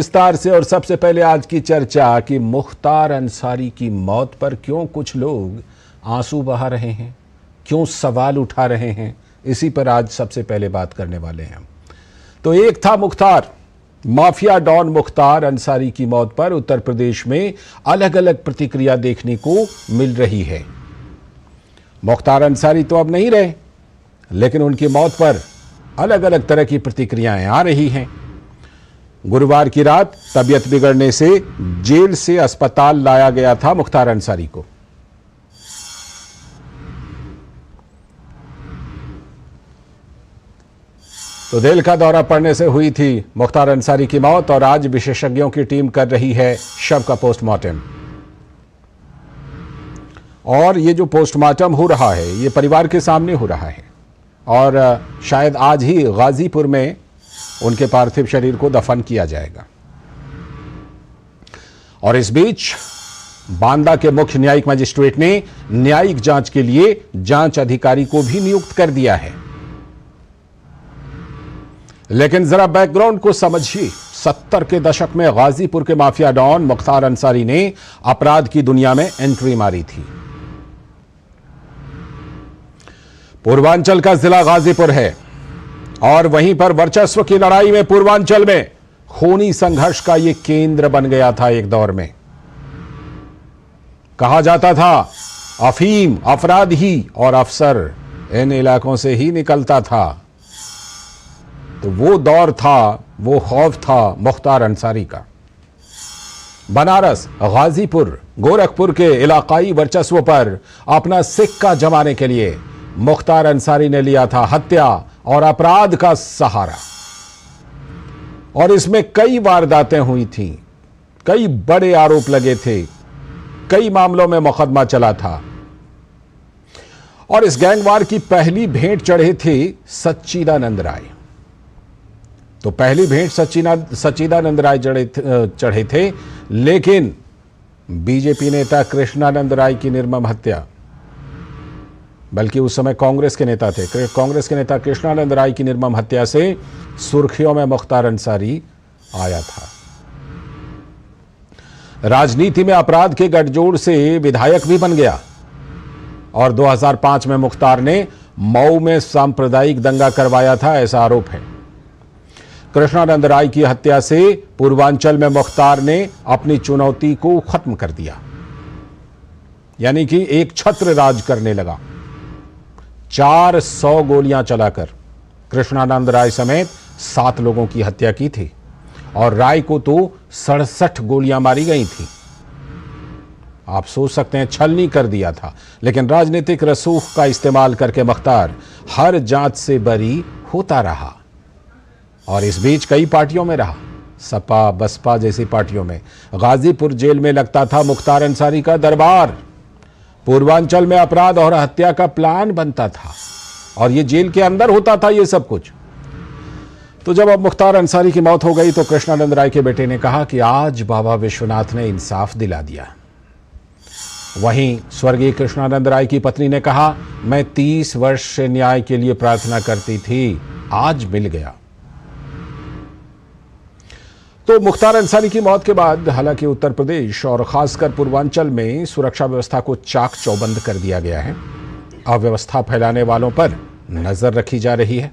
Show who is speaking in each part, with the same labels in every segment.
Speaker 1: विस्तार से। और सबसे पहले आज की चर्चा कि मुख्तार अंसारी की मौत पर क्यों कुछ लोग आंसू बहा रहे हैं, क्यों सवाल उठा रहे हैं, इसी पर आज सबसे पहले बात करने वाले हैं। तो एक था मुख्तार, माफिया डॉन मुख्तार अंसारी की मौत पर उत्तर प्रदेश में अलग अलग प्रतिक्रिया देखने को मिल रही है। मुख्तार अंसारी तो अब नहीं रहे, लेकिन उनकी मौत पर अलग अलग तरह की प्रतिक्रियाएं आ रही हैं। गुरुवार की रात तबीयत बिगड़ने से जेल से अस्पताल लाया गया था मुख्तार अंसारी को। तो दिल का दौरा पड़ने से हुई थी मुख्तार अंसारी की मौत और आज विशेषज्ञों की टीम कर रही है शव का पोस्टमार्टम। और ये जो पोस्टमार्टम हो रहा है ये परिवार के सामने हो रहा है और शायद आज ही गाजीपुर में उनके पार्थिव शरीर को दफन किया जाएगा। और इस बीच बांदा के मुख्य न्यायिक मजिस्ट्रेट ने न्यायिक जांच के लिए जांच अधिकारी को भी नियुक्त कर दिया है। लेकिन जरा बैकग्राउंड को समझिए। 70 के दशक में गाजीपुर के माफिया डॉन मुख्तार अंसारी ने अपराध की दुनिया में एंट्री मारी थी। पूर्वांचल का जिला गाजीपुर है और वहीं पर वर्चस्व की लड़ाई में पूर्वांचल में खूनी संघर्ष का यह केंद्र बन गया था। एक दौर में कहा जाता था अफीम, अपराधी और अफसर इन इलाकों से ही निकलता था। तो वो दौर था, वो खौफ था मुख्तार अंसारी का। बनारस, गाजीपुर, गोरखपुर के इलाकाई वर्चस्व पर अपना सिक्का जमाने के लिए मुख्तार अंसारी ने लिया था हत्या और अपराध का सहारा। और इसमें कई वारदातें हुई थीं, कई बड़े आरोप लगे थे, कई मामलों में मुकदमा चला था। और इस गैंगवार की पहली भेंट चढ़े थे सच्चिदानंद राय। तो पहली भेंट सच्चिदानंद राय चढ़े थे, लेकिन बीजेपी नेता कृष्णानंद राय की निर्मम हत्या, बल्कि उस समय कांग्रेस के नेता थे, कांग्रेस के नेता कृष्णानंद राय की निर्मम हत्या से सुर्खियों में मुख्तार अंसारी आया था। राजनीति में अपराध के गठजोड़ से विधायक भी बन गया और 2005 में मुख्तार ने मऊ में सांप्रदायिक दंगा करवाया था, ऐसा आरोप है। कृष्णानंद राय की हत्या से पूर्वांचल में मुख्तार ने अपनी चुनौती को खत्म कर दिया, यानी कि एक छत्र राज करने लगा। 400 गोलियां चलाकर कृष्णानंद राय समेत 7 लोगों की हत्या की थी और राय को तो 67 गोलियां मारी गई थी। आप सोच सकते हैं छलनी कर दिया था, लेकिन राजनीतिक रसूख का इस्तेमाल करके मुख्तार हर जांच से बरी होता रहा और इस बीच कई पार्टियों में रहा, सपा बसपा जैसी पार्टियों में। गाजीपुर जेल में लगता था मुख्तार अंसारी का दरबार। पूर्वांचल में अपराध और हत्या का प्लान बनता था और ये जेल के अंदर होता था ये सब कुछ। तो जब अब मुख्तार अंसारी की मौत हो गई तो कृष्णानंद राय के बेटे ने कहा कि आज बाबा विश्वनाथ ने इंसाफ दिला दिया। वहीं स्वर्गीय कृष्णानंद राय की पत्नी ने कहा, मैं 30 वर्ष से न्याय के लिए प्रार्थना करती थी, आज मिल गया। तो मुख्तार अंसारी की मौत के बाद हालांकि उत्तर प्रदेश और खासकर पूर्वांचल में सुरक्षा व्यवस्था को चाक चौबंद कर दिया गया है। अव्यवस्था फैलाने वालों पर नजर रखी जा रही है।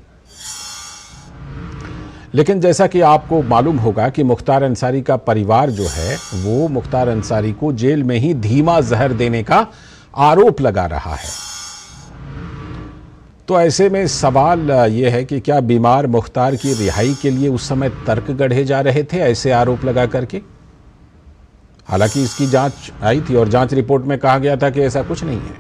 Speaker 1: लेकिन जैसा कि आपको मालूम होगा कि मुख्तार अंसारी का परिवार जो है वो मुख्तार अंसारी को जेल में ही धीमा जहर देने का आरोप लगा रहा है। तो ऐसे में सवाल यह है कि क्या बीमार मुख्तार की रिहाई के लिए उस समय तर्क गढ़े जा रहे थे ऐसे आरोप लगा करके? हालांकि इसकी जांच आई थी और जांच रिपोर्ट में कहा गया था कि ऐसा कुछ नहीं है।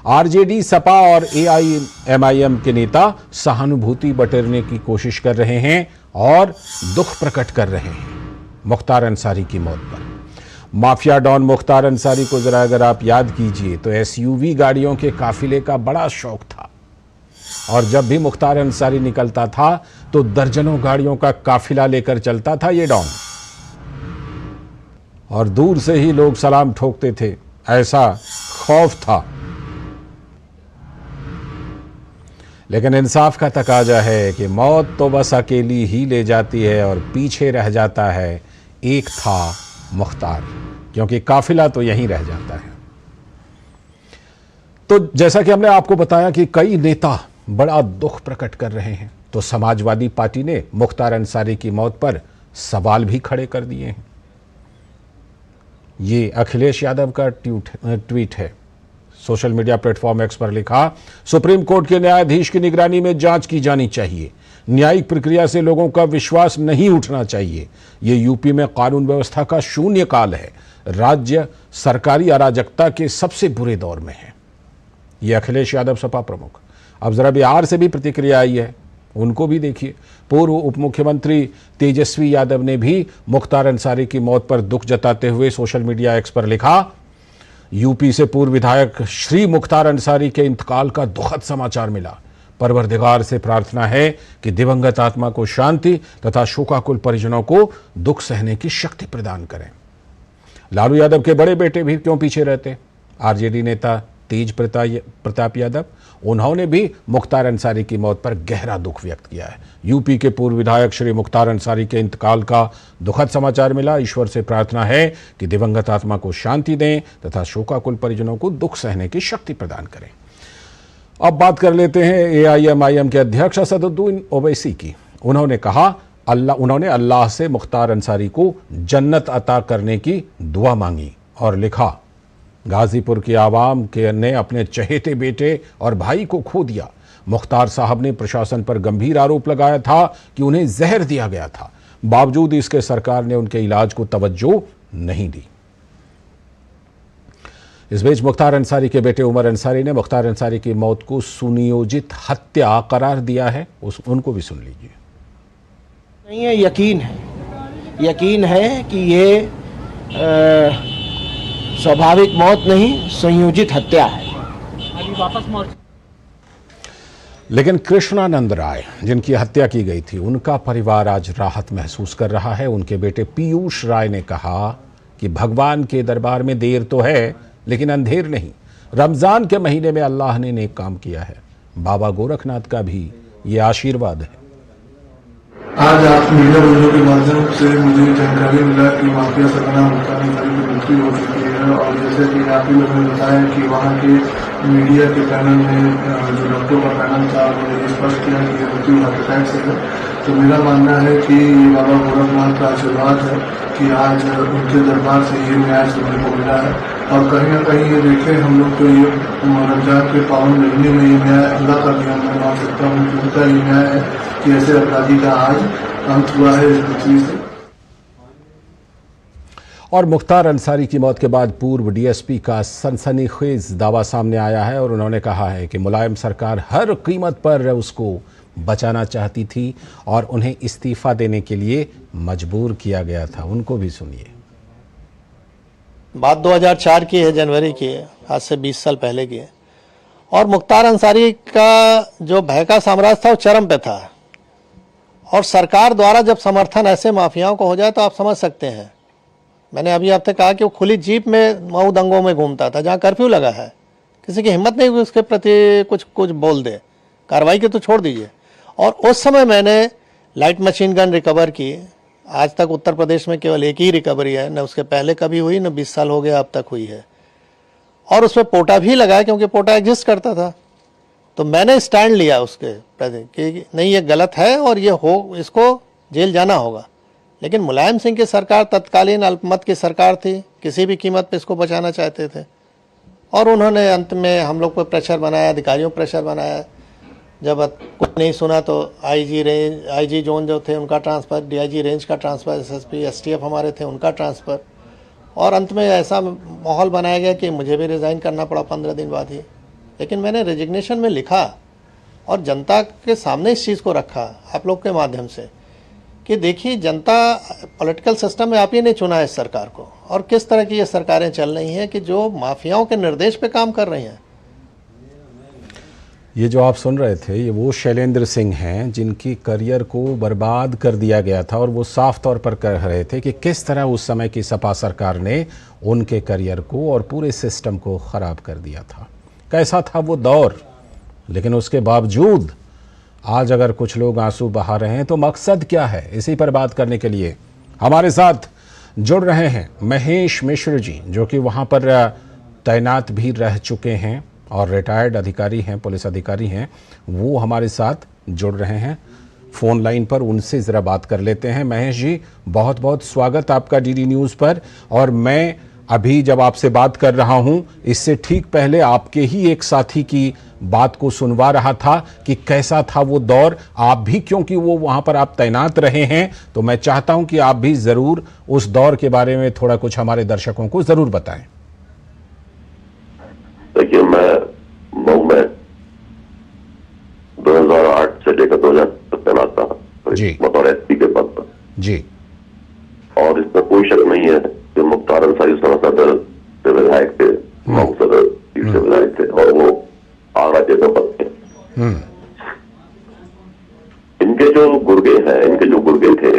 Speaker 1: आरजेडी, सपा और एआईएमआईएम के नेता सहानुभूति बटोरने की कोशिश कर रहे हैं और दुख प्रकट कर रहे हैं मुख्तार अंसारी की मौत पर। माफिया डॉन मुख्तार अंसारी को जरा अगर आप याद कीजिए तो एसयूवी गाड़ियों के काफिले का बड़ा शौक था और जब भी मुख्तार अंसारी निकलता था तो दर्जनों गाड़ियों का काफिला लेकर चलता था ये डॉन और दूर से ही लोग सलाम ठोकते थे, ऐसा खौफ था। लेकिन इंसाफ का तकाजा है कि मौत तो बस अकेली ही ले जाती है और पीछे रह जाता है एक था मुख्तार, क्योंकि काफिला तो यहीं रह जाता है। तो जैसा कि हमने आपको बताया कि कई नेता बड़ा दुख प्रकट कर रहे हैं, तो समाजवादी पार्टी ने मुख्तार अंसारी की मौत पर सवाल भी खड़े कर दिए हैं। ये अखिलेश यादव का ट्वीट है। सोशल मीडिया प्लेटफॉर्म एक्स पर लिखा, सुप्रीम कोर्ट के न्यायाधीश की निगरानी में जांच की जानी चाहिए। न्यायिक प्रक्रिया से लोगों का विश्वास नहीं उठना चाहिए। ये यूपी में कानून व्यवस्था का शून्य काल है। राज्य सरकारी अराजकता के सबसे बुरे दौर में है। ये अखिलेश यादव सपा प्रमुख। अब जरा बिहार से भी प्रतिक्रिया आई है, उनको भी देखिए। पूर्व उप मुख्यमंत्री तेजस्वी यादव ने भी मुख्तार अंसारी की मौत पर दुख जताते हुए सोशल मीडिया एक्स पर लिखा, यूपी से पूर्व विधायक श्री मुख्तार अंसारी के इंतकाल का दुखद समाचार मिला। परवरदिगार से प्रार्थना है कि दिवंगत आत्मा को शांति तथा शोकाकुल परिजनों को दुख सहने की शक्ति प्रदान करें। लालू यादव के बड़े बेटे भी क्यों पीछे रहते? आरजेडी नेता तेज प्रताप यादव, उन्होंने भी मुख्तार अंसारी की मौत पर गहरा दुख व्यक्त किया है। यूपी के पूर्व विधायक श्री मुख्तार अंसारी के इंतकाल का दुखद समाचार मिला। ईश्वर से प्रार्थना है कि दिवंगत आत्मा को शांति दें तथा शोकाकुल परिजनों को दुख सहने की शक्ति प्रदान करें। अब बात कर लेते हैं एआईएमआईएम के अध्यक्ष असदुद्दीन ओवैसी की। उन्होंने अल्लाह से मुख्तार अंसारी को जन्नत अता करने की दुआ मांगी और लिखा, गाजीपुर की आवाम ने अपने चहेते बेटे और भाई को खो दिया। मुख्तार साहब ने प्रशासन पर गंभीर आरोप लगाया था कि उन्हें जहर दिया गया था, बावजूद इसके सरकार ने उनके इलाज को तवज्जो नहीं दी। इस बीच मुख्तार अंसारी के बेटे उमर अंसारी ने मुख्तार अंसारी की मौत को सुनियोजित हत्या करार दिया है। उनको भी सुन लीजिए।
Speaker 2: नहीं है, यकीन है कि ये स्वाभाविक मौत नहीं, संयोजित हत्या है।
Speaker 3: अभी वापस मोर्चा।
Speaker 1: लेकिन कृष्णानंद राय, जिनकी हत्या की गई थी, उनका परिवार आज राहत महसूस कर रहा है। उनके बेटे पीयूष राय ने कहा कि भगवान के दरबार में देर तो है, लेकिन अंधेर नहीं। रमजान के महीने में अल्लाह ने नेक काम किया है। बाबा गोरखनाथ का भी ये आशीर्वाद है।
Speaker 4: आज आप मीडिया बंधुओं के माध्यम से मुझे जानकारी मिला कि माफिया सरगना मुख्तार अंसारी की मृत्यु हो चुकी है। और जैसे कि आप ही लोगों ने बताया कि वहाँ के मीडिया के पैनल में जो डॉक्टरों का पैनल था, उन्होंने स्पष्ट किया कि मृत्यु हार्ट अटैक से है। तो मेरा मानना है कि ये बाबा गोरखनाथ का आशीर्वाद है कि आज उनके दरबार से ये न्याय सुनने को मिला है। और कहीं ना कहीं ये देखें हम लोग, तो ये रमजान के पावन महीने में ये न्याय अल्लाह का नियम मैं मान सकता हूँ कि उनका ये न्याय है कि ऐसे अपराधी का आज अंत हुआ है इस पृथ्वी से।
Speaker 1: और मुख्तार अंसारी की मौत के बाद पूर्व डीएसपी का सनसनीखेज दावा सामने आया है और उन्होंने कहा है कि मुलायम सरकार हर कीमत पर उसको बचाना चाहती थी और उन्हें इस्तीफा देने के लिए मजबूर किया गया था। उनको भी सुनिए।
Speaker 2: बात 2004 की है, जनवरी की है, आज से 20 साल पहले की है। और मुख्तार अंसारी का जो भय का साम्राज्य था वो चरम पे था। और सरकार द्वारा जब समर्थन ऐसे माफियाओं को हो जाए तो आप समझ सकते हैं। मैंने अभी आपसे कहा कि वो खुली जीप में मऊ दंगों में घूमता था, जहाँ कर्फ्यू लगा है। किसी की हिम्मत नहीं हुई उसके प्रति कुछ बोल दे, कार्रवाई की तो छोड़ दीजिए। और उस समय मैंने लाइट मशीन गन रिकवर की। आज तक उत्तर प्रदेश में केवल एक ही रिकवरी है, न उसके पहले कभी हुई, न 20 साल हो गया अब तक हुई है। और उसमें पोटा भी लगाया, क्योंकि पोटा एग्जिस्ट करता था। तो मैंने स्टैंड लिया उसके प्रति कि नहीं, ये गलत है और ये इसको जेल जाना होगा। लेकिन मुलायम सिंह की सरकार तत्कालीन अल्पमत की सरकार थी, किसी भी कीमत पे इसको बचाना चाहते थे। और उन्होंने अंत में हम लोग पर प्रेशर बनाया, अधिकारियों पर प्रेशर बनाया। जब कुछ नहीं सुना तो आईजी जोन जो थे उनका ट्रांसफ़र, डीआईजी रेंज का ट्रांसफ़र, एसएसपी एसटीएफ हमारे थे उनका ट्रांसफ़र। और अंत में ऐसा माहौल बनाया गया कि मुझे भी रिज़ाइन करना पड़ा 15 दिन बाद ही। लेकिन मैंने रेजिग्नेशन में लिखा और जनता के सामने इस चीज़ को रखा आप लोग के माध्यम से कि देखिए, जनता पॉलिटिकल सिस्टम में आप ही ने चुना है इस सरकार को, और किस तरह की ये सरकारें चल रही हैं कि जो माफियाओं के निर्देश पे काम कर रही हैं।
Speaker 1: ये जो आप सुन रहे थे, ये वो शैलेंद्र सिंह हैं जिनकी करियर को बर्बाद कर दिया गया था। और वो साफ तौर पर कह रहे थे कि किस तरह उस समय की सपा सरकार ने उनके करियर को और पूरे सिस्टम को ख़राब कर दिया था। कैसा था वो दौर। लेकिन उसके बावजूद आज अगर कुछ लोग आंसू बहा रहे हैं तो मकसद क्या है, इसी पर बात करने के लिए हमारे साथ जुड़ रहे हैं महेश मिश्र जी, जो कि वहाँ पर तैनात भी रह चुके हैं और रिटायर्ड अधिकारी हैं, पुलिस अधिकारी हैं। वो हमारे साथ जुड़ रहे हैं फ़ोन लाइन पर, उनसे ज़रा बात कर लेते हैं। महेश जी, बहुत बहुत स्वागत आपका डीडी न्यूज़ पर। और मैं अभी जब आपसे बात कर रहा हूं, इससे ठीक पहले आपके ही एक साथी की बात को सुनवा रहा था कि कैसा था वो दौर। आप भी, क्योंकि वो वहां पर आप तैनात रहे हैं, तो मैं चाहता हूं कि आप भी ज़रूर उस दौर के बारे में थोड़ा कुछ हमारे दर्शकों को ज़रूर बताएं।
Speaker 3: देखिए, मैं मऊ में 2008 से लेकर 2000 तक तैनात था
Speaker 1: जी,
Speaker 3: बतौर एसपी के पद पर
Speaker 1: जी।
Speaker 3: और इसमें कोई शक नहीं है कि मुख्तार अंसारी सदर से विधायक थे, मऊ सदर सीट से विधायक थे और वो आगरा जैसा पद थे। इनके जो गुर्गे थे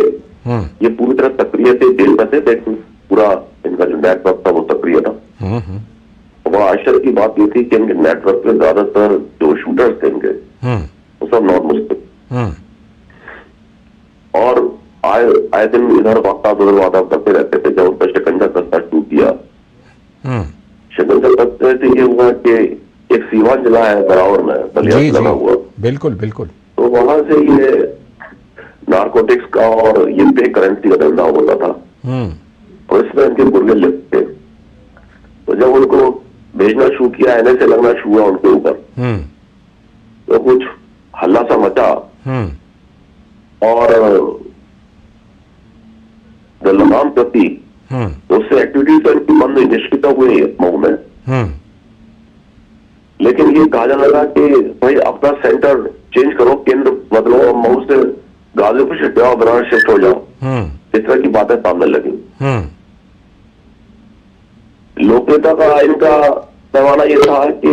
Speaker 3: ये पूरी तरह सक्रिय थे, जेल में थे, लेकिन पूरा इनका जो नेटवर्क था वो सक्रिय था। वहाँ आश्चर्य की बात ये थी कि इनके नेटवर्क में ज्यादातर जो शूटर्स थे इनके वो सब नॉन मुस्लिम और आए दिन इधर वादा करते रहते थे। जब उनका शिकंजा कस्ता टूट दिया, शिकंजा कस्ते से ये हुआ कि एक सीवान जिला है बराबर में बलिया लगा हुआ,
Speaker 1: बिल्कुल बिल्कुल,
Speaker 3: तो वहां से ये नारकोटिक्स का और ये पे करेंसी का धंधा होता था और इसमें इनके गुर्गे लिखते थे। तो जब उनको भेजना शुरू किया, NSA लगना शुरू हुआ उनके ऊपर, तो कुछ हल्ला सा मचा और लगाम प्रति उससे एक्टिविटीज तो इनकी बंद हुई, निष्क्रियता हुई मऊ में। लेकिन ये कहा जाने लगा कि भाई अपना सेंटर चेंज करो, केंद्र बदलो और मऊ से गाजीपुर शिफ्ट जाओ, बनारस शिफ्ट हो जाओ। इस तरह की बातें सामने लगी। लोकनेता का इनका पैमाना ये था कि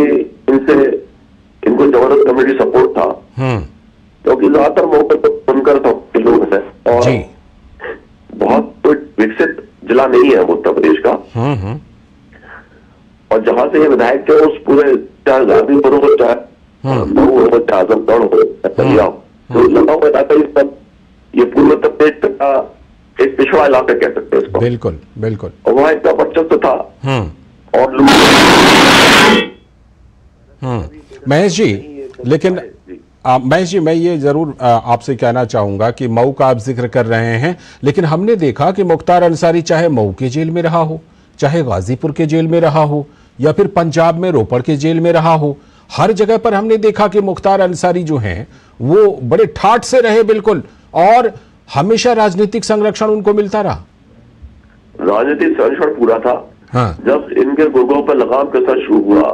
Speaker 3: इनको जबरदस्त कम्युनिटी सपोर्ट था, क्योंकि ज्यादातर मौके पर सुनकर तो लोग हैं और बहुत तो विकसित जिला नहीं है उत्तर प्रदेश का। और जहां से ये विधायक थे उस पूरे चाहे गाजीपुर हो, चाहे मऊ हो, चाहे आजमगढ़ हो, बलिया हो, तो लखनऊ में जाकर इस पर ये पूर्व उत्तर प्रदेश का एक पिछड़ा इलाका कह सकते हैं इसको।
Speaker 1: बिल्कुल बिल्कुल।
Speaker 3: और वहां इतना वर्चस्व था और लोग।
Speaker 1: महेश जी, लेकिन महेश जी, मैं ये जरूर आपसे कहना चाहूंगा कि मऊ का आप जिक्र कर रहे हैं, लेकिन हमने देखा कि मुख्तार अंसारी चाहे मऊ के जेल में रहा हो, चाहे गाजीपुर के जेल में रहा हो, या फिर पंजाब में रोपड़ के जेल में रहा हो, हर जगह पर हमने देखा कि मुख्तार अंसारी जो हैं वो बड़े ठाठ से रहे बिल्कुल, और हमेशा राजनीतिक संरक्षण उनको मिलता रहा।
Speaker 3: राजनीतिक संरक्षण पूरा था। जब इनके गुर्गों पर लगाम के साथ शुरू हुआ,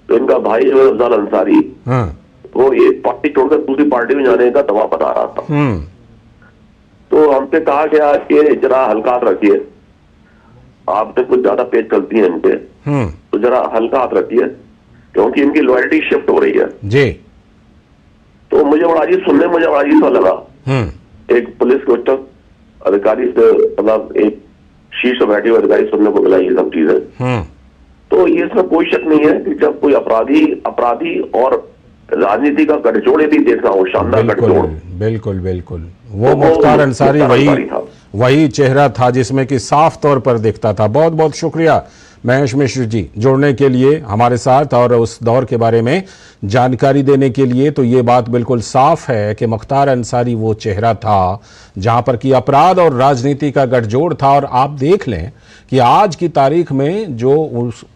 Speaker 3: तो इनका भाई जो अफजल अंसारी वो एक पार्टी छोड़कर दूसरी पार्टी में जाने का दबाव बता रहा था। तो हमसे कहा गया कि जरा हल्का हाथ रखिए, आपने कुछ ज्यादा पेज चलती है इनके, तो जरा हल्का हाथ रखिए, क्योंकि इनकी लॉयल्टी शिफ्ट हो रही है जी। तो मुझे बड़ा अजीब सुनने में बड़ा अजीब सा लगा। एक पुलिस के उच्च अधिकारी से, मतलब एक शीर्ष बैठे हुए अधिकारी सुनने को मिला ये सब चीजें। तो ये इसमें कोई शक नहीं है कि जब कोई अपराधी और राजनीति का गठजोड़ यदि देखना हो, शानदार गठजोड़,
Speaker 1: बिल्कुल बिल्कुल, वो मुख्तार अंसारी वही चेहरा था जिसमें कि साफ तौर पर दिखता था। बहुत बहुत शुक्रिया महेश मिश्र जी जुड़ने के लिए हमारे साथ और उस दौर के बारे में जानकारी देने के लिए। तो ये बात बिल्कुल साफ है कि मुख्तार अंसारी वो चेहरा था जहां पर कि अपराध और राजनीति का गठजोड़ था। और आप देख लें कि आज की तारीख में जो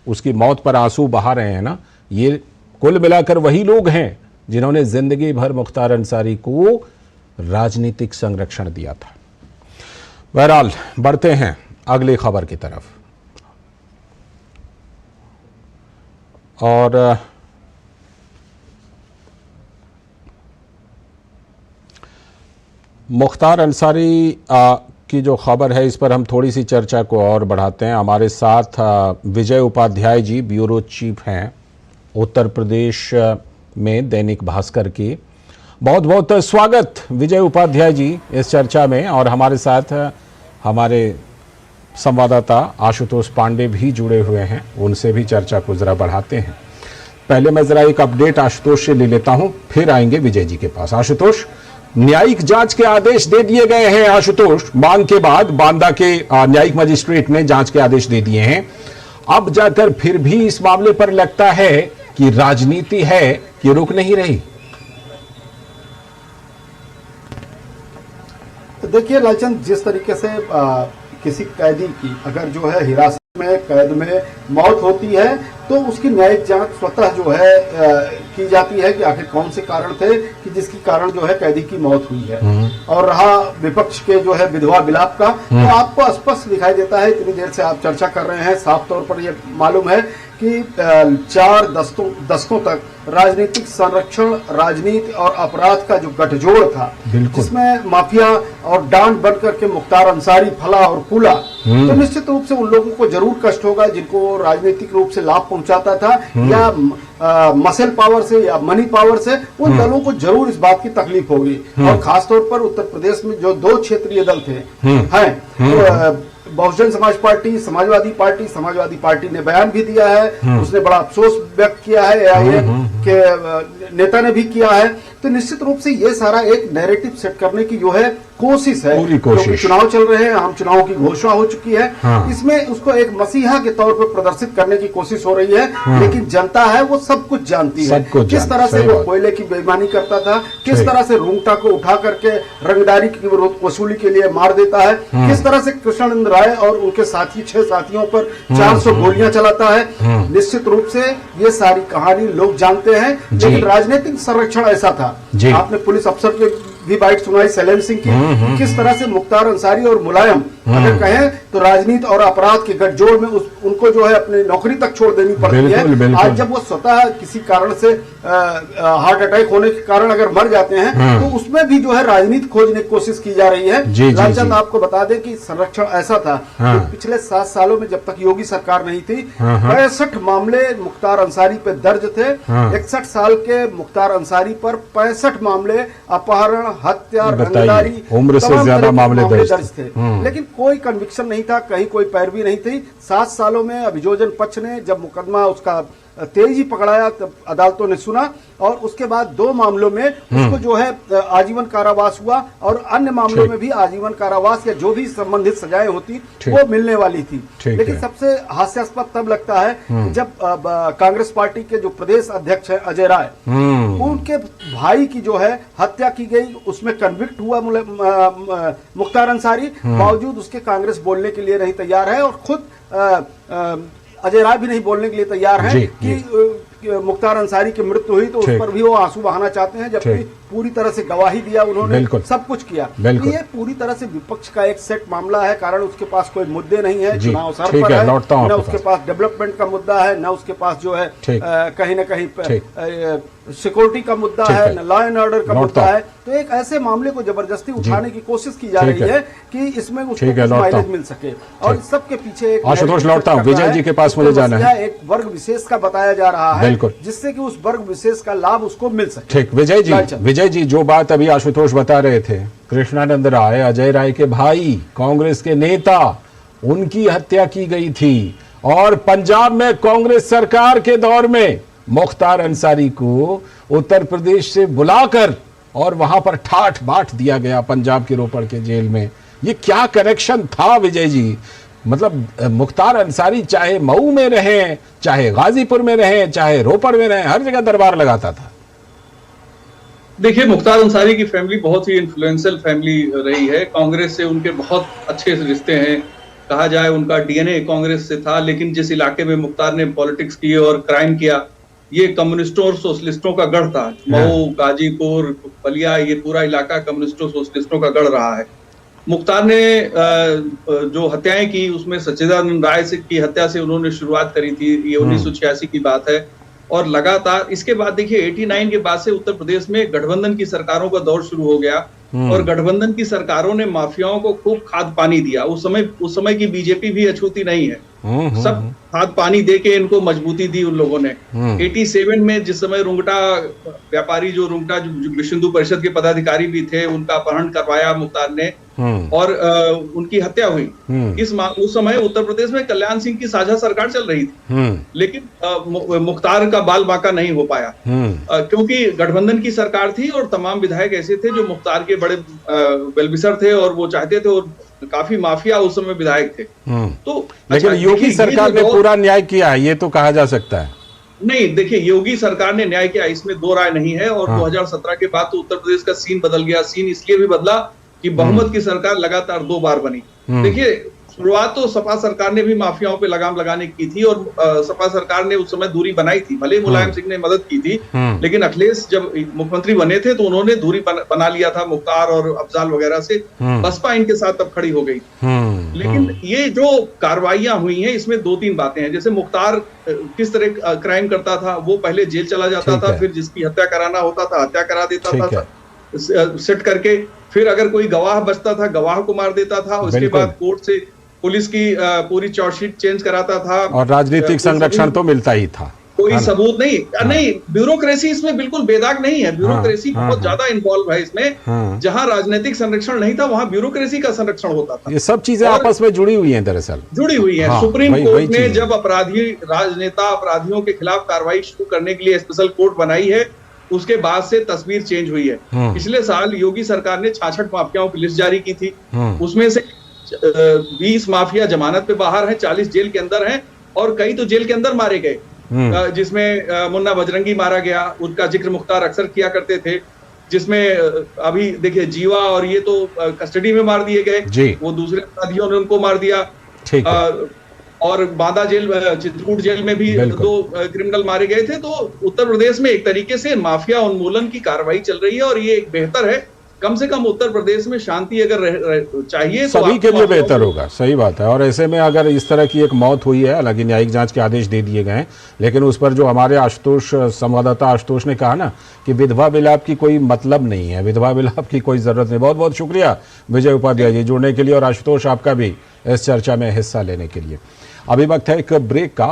Speaker 1: उसकी मौत पर आंसू बहा रहे हैं ना, ये कुल मिलाकर वही लोग हैं जिन्होंने जिंदगी भर मुख्तार अंसारी को राजनीतिक संरक्षण दिया था। बहरहाल बढ़ते हैं अगली खबर की तरफ। और मुख्तार अंसारी की जो खबर है, इस पर हम थोड़ी सी चर्चा को और बढ़ाते हैं। हमारे साथ विजय उपाध्याय जी, ब्यूरो चीफ हैं उत्तर प्रदेश में दैनिक भास्कर की। बहुत बहुत स्वागत विजय उपाध्याय जी इस चर्चा में। और हमारे साथ हमारे संवाददाता आशुतोष पांडे भी जुड़े हुए हैं, उनसे भी चर्चा को जरा बढ़ाते हैं। पहले मैं जरा एक अपडेट आशुतोष से ले लेता हूं, फिर आएंगे विजय जी के पास। आशुतोष, न्यायिक जांच के आदेश दे दिए गए हैं आशुतोष। मांग के बाद बांदा के न्यायिक मजिस्ट्रेट ने जांच के आदेश दे दिए हैं। अब जाकर फिर भी इस मामले पर लगता है कि राजनीति है कि रुक नहीं रही।
Speaker 5: तो देखिए लालचंद, जिस तरीके से किसी कैदी की अगर जो है हिरासत में कैद में मौत होती है तो उसकी न्यायिक जांच स्वतः जो है की जाती है कि आखिर कौन से कारण थे कि जिसके कारण जो है कैदी की मौत हुई है। और रहा विपक्ष के जो है विधवा विलाप का, तो आपको स्पष्ट दिखाई देता है, इतनी देर से आप चर्चा कर रहे हैं, साफ तौर पर यह मालूम है कि 4 दशकों तक राजनीतिक संरक्षण, राजनीति और अपराध का जो गठजोड़ था, जिसमें माफिया और डांड बन करके मुख्तार अंसारी फला और फूला, तो निश्चित रूप से उन लोगों को जरूर कष्ट होगा जिनको राजनीतिक रूप से लाभ पहुंचाता था या मसल पावर से या मनी पावर से, उन दलों को जरूर इस बात की तकलीफ होगी। और खासतौर पर उत्तर प्रदेश में जो 2 क्षेत्रीय दल थे हैं, बहुजन समाज पार्टी, समाजवादी पार्टी ने बयान भी दिया है, उसने बड़ा अफसोस व्यक्त किया है, एआईए के नेता ने भी किया है। तो निश्चित रूप से ये सारा एक नैरेटिव सेट करने की जो है कोशिश है, क्योंकि चुनाव चल रहे हैं, आम चुनाव की घोषणा हो चुकी है। इसमें उसको एक मसीहा के तौर पर प्रदर्शित करने की कोशिश हो रही है। लेकिन जनता है वो सब कुछ जानती है, किस तरह से वो कोयले की बेईमानी करता था, किस तरह से रूंगटा को उठा करके रंगदारी की वसूली के लिए मार देता है, किस तरह से कृष्णानंद राय और उनके साथी 6 साथियों पर 400 गोलियां चलाता है। निश्चित रूप से ये सारी कहानी लोग जानते हैं, लेकिन राजनीतिक संरक्षण ऐसा था। आपने पुलिस अफसर के भी बाइट सुनाई सैलेम सिंह की, किस तरह से मुख्तार अंसारी और मुलायम अगर कहें तो राजनीति और अपराध के गठजोड़ में उनको जो है अपनी नौकरी तक छोड़ देनी पड़ती है। आज जब वो स्वतः किसी कारण से हार्ट अटैक होने के कारण अगर मर जाते हैं तो उसमें भी जो है राजनीति खोजने की कोशिश की जा रही है। लालचंद आपको बता दें कि संरक्षण ऐसा था कि पिछले 7 सालों में जब तक योगी सरकार नहीं थी 65 मामले मुख्तार अंसारी पे दर्ज थे। 61 साल के मुख्तार अंसारी पर 65 मामले अपहरण, हत्या, रंगदारी,
Speaker 1: उम्र से ज्यादा मामले
Speaker 5: दर्ज थे, लेकिन कोई कन्विक्शन नहीं था, कहीं कोई पैरवी नहीं थी। 7 सालों में अभियोजन पक्ष ने जब मुकदमा उसका तेजी पकड़ाया तब अदालतों ने सुना और उसके बाद 2 मामलों में उसको जो है आजीवन कारावास हुआ और अन्य मामलों में भी आजीवन कारावास या जो भी संबंधित सजाएं होती वो मिलने वाली थी। लेकिन सबसे हास्यास्पद तब लगता है कि जब कांग्रेस पार्टी के जो प्रदेश अध्यक्ष है अजय राय, उनके भाई की जो है हत्या की गई, उसमें कन्विक्ट हुआ मुख्तार अंसारी, बावजूद उसके कांग्रेस बोलने के लिए नहीं तैयार है और खुद अजय राय भी नहीं बोलने के लिए तैयार है कि मुख्तार अंसारी की मृत्यु हुई तो उस पर भी वो आंसू बहाना चाहते हैं, जबकि पूरी तरह से गवाही दिया उन्होंने, सब कुछ किया। तो ये पूरी तरह से विपक्ष का एक सेट मामला है, कारण उसके पास कोई मुद्दे नहीं है, चुनाव सर पर है, न उसके पास डेवलपमेंट का मुद्दा है, न उसके पास जो है कहीं न कहीं सिक्योरिटी का मुद्दा है, न लॉ एंड ऑर्डर का मुद्दा है। तो एक ऐसे मामले को जबरदस्ती उठाने की कोशिश की जा रही है कि इसमें उसको माइलेज मिल सके और सबके पीछे एक
Speaker 1: आशुतोष लौटता हूं, विजय जी के पास मुझे जाना है।
Speaker 5: एक वर्ग विशेष का बताया जा रहा है जिससे कि उस वर्ग विशेष का लाभ उसको मिल सके।
Speaker 1: ठीक, विजय जी जो बात अभी आशुतोष बता रहे थे, कृष्णानंद राय, अजय राय के भाई, कांग्रेस के नेता, उनकी हत्या की गई थी और पंजाब में कांग्रेस सरकार के दौर में मुख्तार अंसारी को उत्तर प्रदेश से बुलाकर और वहां पर ठाठ बाट दिया गया पंजाब के रोपड़ के जेल में। ये क्या कनेक्शन था विजय जी? मतलब मुख्तार अंसारी चाहे मऊ में रहे, चाहे गाजीपुर में रहे, चाहे रोपड़ में रहे, हर जगह दरबार लगाता था।
Speaker 6: देखिए, मुख्तार अंसारी की फैमिली बहुत ही इन्फ्लुएंशियल फैमिली रही है। कांग्रेस से उनके बहुत अच्छे रिश्ते हैं, कहा जाए उनका डीएनए कांग्रेस से था। लेकिन जिस इलाके में मुख्तार ने पॉलिटिक्स की और क्राइम किया, ये कम्युनिस्टों और सोशलिस्टों का गढ़ था। मऊ, गाजीपुर, बलिया, ये पूरा इलाका कम्युनिस्टों सोशलिस्टों का गढ़ रहा है। मुख्तार ने जो हत्याएं की उसमें सच्चिदानंद राय की हत्या से उन्होंने शुरुआत करी थी। ये 1986 की बात है और लगातार इसके बाद देखिए 89 के बाद से उत्तर प्रदेश में गठबंधन की सरकारों का दौर शुरू हो गया और गठबंधन की सरकारों ने माफियाओं को खूब खाद पानी दिया। उस समय की बीजेपी भी अछूती नहीं है। सब खाद पानी दे के इनको मजबूती दी उन लोगों ने। 87 में जिस समय रुंगटा व्यापारी जो विश्व हिंदू परिषद के पदाधिकारी भी थे, उनका अपहरण करवाया मुख्तार ने और उनकी हत्या हुई। उस समय उत्तर प्रदेश में कल्याण सिंह की साझा सरकार चल रही थी, लेकिन मुख्तार का बाल बांका नहीं हो पाया क्योंकि गठबंधन की सरकार थी और तमाम विधायक ऐसे थे जो मुख्तार के बड़े वेलविशर थे और वो चाहते थे, और काफी माफिया उस समय विधायक थे। तो
Speaker 1: लेकिन योगी सरकार ने पूरा न्याय किया है, ये तो कहा जा सकता है।
Speaker 6: नहीं, देखिए, योगी सरकार ने न्याय किया, इसमें दो राय नहीं है। और 2017 के बाद तो उत्तर प्रदेश का सीन बदल गया। सीन इसलिए भी बदला कि बहुमत की सरकार लगातार 2 बार बनी। देखिए, शुरुआत तो सपा सरकार ने भी माफियाओं पे लगाम लगाने की थी और सपा सरकार ने उस समय दूरी बनाई थी, भले मुलायम सिंह ने मदद की थी, लेकिन अखिलेश जब मुख्यमंत्री बने थे तो उन्होंने दूरी बना लिया था मुख्तार और अफजाल वगैरह से। बसपा इनके साथ तब खड़ी हो गई। लेकिन ये जो कार्रवाइयां हुई हैं, इसमें 2-3 बातें हैं। जैसे मुख्तार किस तरह क्राइम करता था, वो पहले जेल चला जाता था, फिर जिसकी हत्या कराना होता था हत्या करा देता था सेट करके, फिर अगर कोई गवाह बचता था गवाह को मार देता था, उसके बाद कोर्ट से पुलिस की पूरी चार्जशीट चेंज कराता था और
Speaker 1: राजनीतिक संरक्षण तो मिलता ही था,
Speaker 6: कोई सबूत नहीं। नहीं, ब्यूरोक्रेसी इसमें बिल्कुल बेदाग नहीं है। ब्यूरोक्रेसी बहुत ज्यादा इन्वॉल्व है इसमें। जहां राजनीतिक संरक्षण नहीं था वहां ब्यूरोक्रेसी का संरक्षण होता था।
Speaker 1: ये सब चीजें आपस में जुड़ी हुई हैं, दरअसल
Speaker 6: जुड़ी हुई हैं। सुप्रीम कोर्ट ने जब राजनेता अपराधियों के खिलाफ कार्रवाई शुरू करने के लिए स्पेशल कोर्ट बनाई है, उसके बाद से तस्वीर चेंज हुई है। पिछले साल योगी सरकार ने 66 माफियाओं की लिस्ट जारी की थी। उसमें से 20 माफिया जमानत पे बाहर हैं, 40 जेल के अंदर हैं और कई तो जेल के अंदर मारे गए, जिसमें मुन्ना बजरंगी मारा गया, उनका जिक्र मुख्तार अक्सर किया करते थे। जिसमें अभी देखिए जीवा और ये तो कस्टडी में मार दिए गए, वो दूसरे अपराधियों ने उनको मार दिया। और बांदा जेल, चित्रकूट जेल में भी 2 क्रिमिनल मारे गए थे। तो उत्तर प्रदेश में एक तरीके से माफिया उन्मूलन की कार्रवाई चल रही है और ये एक बेहतर है। कम से कम उत्तर प्रदेश में शांति अगर चाहिए तो
Speaker 1: सभी के लिए बेहतर होगा। सही बात है। और ऐसे में अगर इस तरह की एक मौत हुई है, हालांकि न्यायिक जांच के आदेश दे दिए गए हैं, लेकिन उस पर जो हमारे आशुतोष संवाददाता आशुतोष ने कहा ना कि विधवा विलाप की कोई मतलब नहीं है, विधवा विलाप की कोई जरूरत नहीं। बहुत बहुत शुक्रिया विजय उपाध्याय जी जुड़ने के लिए, और आशुतोष आपका भी इस चर्चा में हिस्सा लेने के लिए। अभी वक्त है एक ब्रेक का।